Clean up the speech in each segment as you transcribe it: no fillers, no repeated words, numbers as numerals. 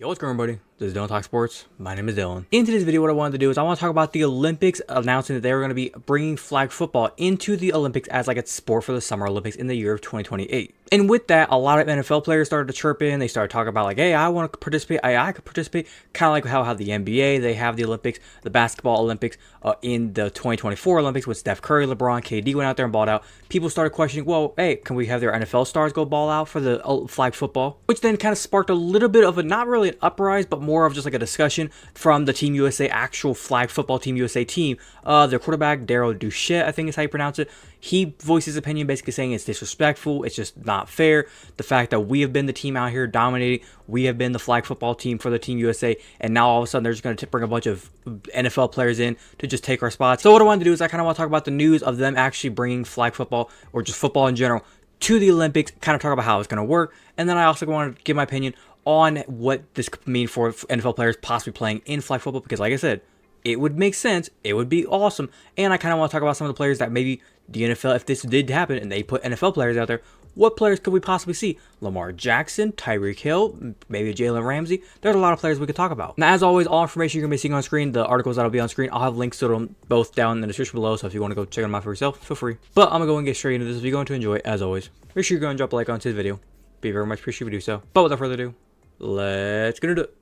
Yo, what's going on, everybody? This is Dylan Talk Sports. My name is Dylan. In today's video, what I wanted to do is I want to talk about the Olympics announcing that they were going to be bringing flag football into the Olympics as like a sport for the Summer Olympics in the year of 2028. And with that, a lot of NFL players started to chirp in. They started talking about like, hey, I want to participate. I could participate. Kind of like how the NBA, they have the Olympics, the basketball Olympics in the 2024 Olympics with Steph Curry, LeBron, KD went out there and balled out. People started questioning, well, hey, can we have their NFL stars go ball out for the flag football? Which then kind of sparked a little bit of a, not really an uprise, but more of just like a discussion from the Team USA, actual flag football Team USA team. Their quarterback, Daryl Duchette, I think is how you pronounce it. He voiced his opinion basically saying it's disrespectful, it's just not fair. The fact that we have been the team out here dominating, we have been the flag football team for the Team USA, and now all of a sudden they're just going to bring a bunch of NFL players in to just take our spots. So what I wanted to do is I kind of want to talk about the news of them actually bringing flag football, or just football in general, to the Olympics, kind of talk about how it's going to work, and then I also want to give my opinion on what this could mean for NFL players possibly playing in flag football, because like I said, it would make sense, it would be awesome, and I kind of want to talk about some of the players that maybe the NFL, if this did happen and they put NFL players out there, what players could we possibly see? Lamar Jackson, Tyreek Hill, maybe Jalen Ramsey. There's a lot of players we could talk about. Now, as always, all information you're going to be seeing on screen, the articles that'll be on screen, I'll have links to them both down in the description below, so if you want to go check them out for yourself, feel free. But I'm going to go and get straight into this. If you're going to enjoy it, as always, make sure you go and drop a like on today's video. Be very much appreciated if you do so. But without further ado, let's get into it.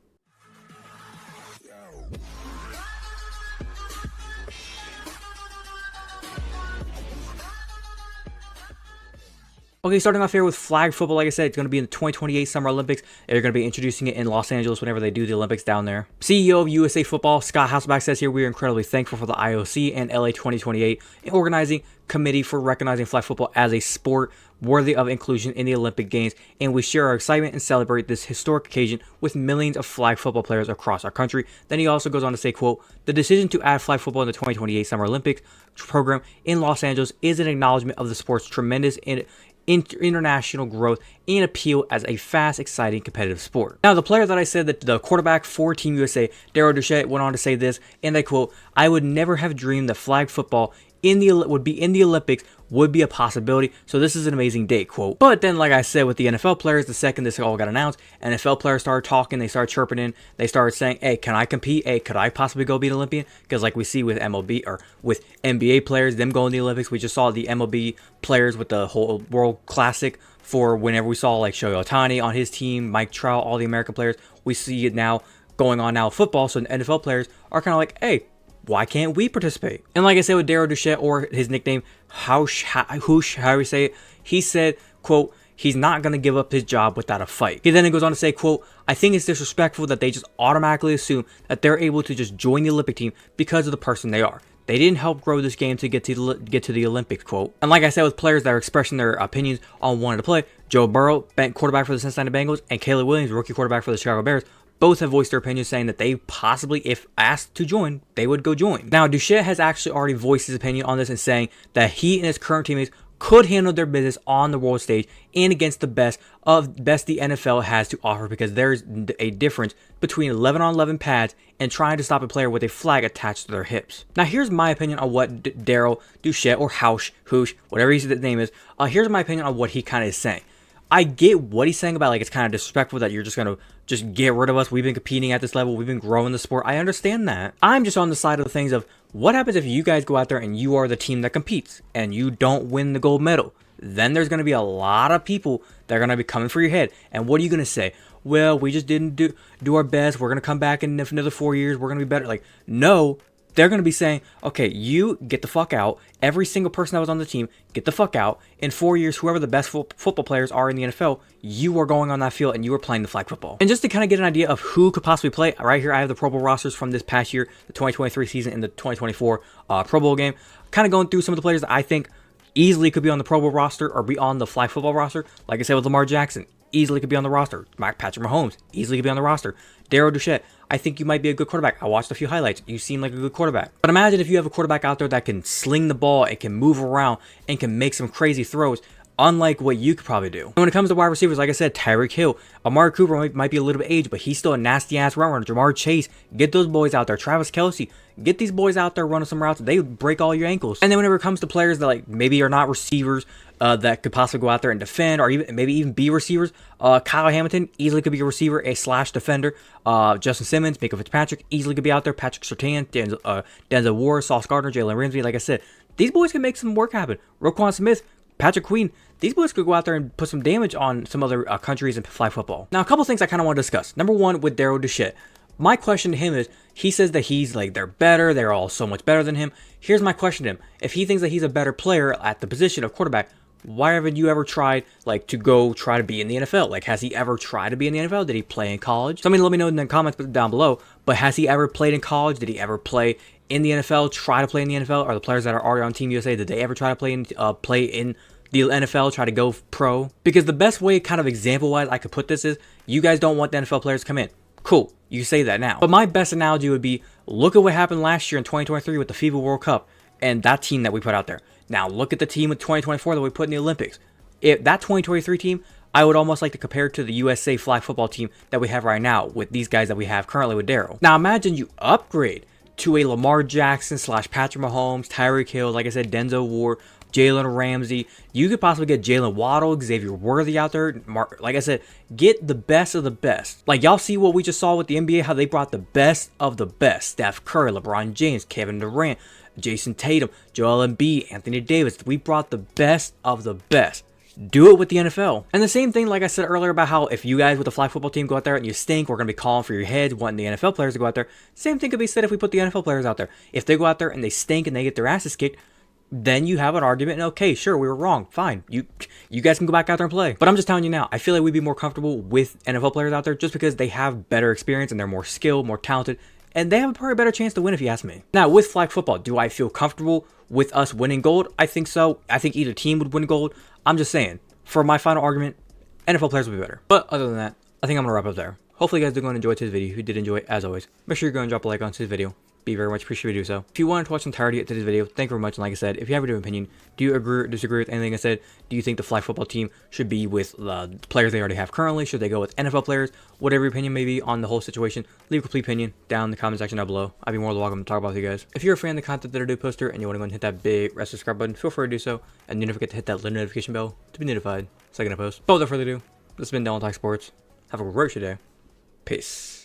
Okay, starting off here with flag football, like I said, it's going to be in the 2028 Summer Olympics. They're going to be introducing it in Los Angeles whenever they do the Olympics down there. CEO of USA Football, Scott Hasselbeck, says here, we are incredibly thankful for the IOC and LA 2028 organizing committee for recognizing flag football as a sport worthy of inclusion in the Olympic Games, and we share our excitement and celebrate this historic occasion with millions of flag football players across our country. Then he also goes on to say, quote, the decision to add flag football in the 2028 Summer Olympics program in Los Angeles is an acknowledgement of the sport's tremendous international growth and appeal as a fast, exciting, competitive sport. Now, the player that I said that the quarterback for Team USA, Daryl Duchette, went on to say this, and I quote, I would never have dreamed that flag football would be in the Olympics would be a possibility. So this is an amazing day, quote. But then, like I said, with the NFL players, the second this all got announced, NFL players started talking, they started chirping in, they started saying, hey, can I compete? Hey, could I possibly go be an Olympian? Because like we see with MLB or with NBA players, them going to the Olympics, we just saw the MLB players with the whole World Classic for whenever we saw like Shohei Ohtani on his team, Mike Trout, all the American players. We see it now going on now with football. So the NFL players are kind of like, hey, why can't we participate? And like I said with Daryl Duchette, or his nickname, Hoosh, however you say it, he said, quote, he's not going to give up his job without a fight. He then goes on to say, quote, I think it's disrespectful that they just automatically assume that they're able to just join the Olympic team because of the person they are. They didn't help grow this game to get to the Olympics, quote. And like I said, with players that are expressing their opinions on wanting to play, Joe Burrow, quarterback for the Cincinnati Bengals, and Caleb Williams, rookie quarterback for the Chicago Bears, both have voiced their opinions saying that they possibly, if asked to join, they would go join. Now, Duchette has actually already voiced his opinion on this and saying that he and his current teammates could handle their business on the world stage and against the best the NFL has to offer, because there's a difference between 11-on-11 pads and trying to stop a player with a flag attached to their hips. Now, here's my opinion on what Daryl Duchette, or Hoosh, whatever his name is, here's my opinion on what he kind of is saying. I get what he's saying about like it's kind of disrespectful that you're just going to just get rid of us. We've been competing at this level. We've been growing the sport. I understand that. I'm just on the side of the things of what happens if you guys go out there and you are the team that competes and you don't win the gold medal. Then there's going to be a lot of people that are going to be coming for your head. And what are you going to say? Well, we just didn't do our best. We're going to come back in another 4 years. We're going to be better. Like, no. They're going to be saying, okay, you get the fuck out. Every single person that was on the team, get the fuck out. In 4 years, whoever the best football players are in the NFL, you are going on that field and you are playing the flag football. And just to kind of get an idea of who could possibly play, right here I have the Pro Bowl rosters from this past year, the 2023 season and the 2024 Pro Bowl game. Kind of going through some of the players that I think easily could be on the Pro Bowl roster or be on the flag football roster. Like I said with Lamar Jackson, easily could be on the roster. Patrick Mahomes, easily could be on the roster. Daryl Duchette, I think you might be a good quarterback. I watched a few highlights. You seem like a good quarterback. But imagine if you have a quarterback out there that can sling the ball and can move around and can make some crazy throws. unlike what you could probably do. And when it comes to wide receivers, like I said, Tyreek Hill, Amari Cooper might be a little bit aged, but he's still a nasty ass route runner. Jamar Chase, get those boys out there. Travis Kelce, get these boys out there running some routes. They break all your ankles. And then whenever it comes to players that like maybe are not receivers, that could possibly go out there and defend, or even be receivers, Kyle Hamilton easily could be a receiver, / defender. Justin Simmons, Minkah Fitzpatrick easily could be out there. Patrick Surtain, Denzel Ward, Sauce Gardner, Jalen Ramsey. Like I said, these boys can make some work happen. Roquan Smith, Patrick Queen, these boys could go out there and put some damage on some other countries in flag football. Now, a couple things I kind of want to discuss. Number one, with Darryl Deshette. My question to him is, he says that he's like, they're better, they're all so much better than him. Here's my question to him. If he thinks that he's a better player at the position of quarterback, why haven't you ever tried like to go try to be in the NFL? Like, has he ever tried to be in the NFL? Did he play in college? Somebody let me know in the comments down below. But has he ever played in college? Did he ever play in the NFL? Try to play in the NFL? Or the players that are already on Team USA, did they ever try to play in the NFL, try to go pro? Because the best way, kind of example-wise, I could put this is, you guys don't want the NFL players to come in. Cool, you say that now. But my best analogy would be, look at what happened last year in 2023 with the FIBA World Cup and that team that we put out there. Now look at the team with 2024 that we put in the Olympics. If that 2023 team, I would almost like to compare it to the USA flag football team that we have right now with these guys that we have currently with Darryl. Now imagine you upgrade to a Lamar Jackson / Patrick Mahomes, Tyreek Hill, like I said, Denzel Ward, Jalen Ramsey. You could possibly get Jalen Waddle, Xavier Worthy out there. Like I said, get the best of the best. Like, y'all see what we just saw with the NBA, how they brought the best of the best. Steph Curry, LeBron James, Kevin Durant, Jason Tatum, Joel Embiid, Anthony Davis. We brought the best of the best. Do it with the NFL. And the same thing, like I said earlier, about how if you guys with the flag football team go out there and you stink, we're going to be calling for your heads, wanting the NFL players to go out there. Same thing could be said if we put the NFL players out there. If they go out there and they stink and they get their asses kicked, then you have an argument, and okay, sure, we were wrong, fine. You guys can go back out there and play. But I'm just telling you now, I feel like we'd be more comfortable with NFL players out there just because they have better experience and they're more skilled, more talented, and they have a probably better chance to win if you ask me. Now, with flag football, do I feel comfortable with us winning gold? I think so. I think either team would win gold. I'm just saying, for my final argument, NFL players would be better. But other than that, I think I'm going to wrap up there. Hopefully you guys are going to enjoy today's video. If you did enjoy it, as always, make sure you're going to drop a like on today's video. Be very much appreciated if you do so. If you wanted to watch the entirety of today's video, thank you very much. And like I said, if you have a different opinion, do you agree or disagree with anything I said? Do you think the flag football team should be with the players they already have currently? Should they go with NFL players? Whatever your opinion may be on the whole situation, leave a complete opinion down in the comment section down below. I'd be more than welcome to talk about it with you guys. If you're a fan of the content that I do poster and you want to go and hit that big red subscribe button, feel free to do so. And don't forget to hit that little notification bell to be notified second I post. But without further ado, this has been Dylan Talk Sports. Have a great day. Peace.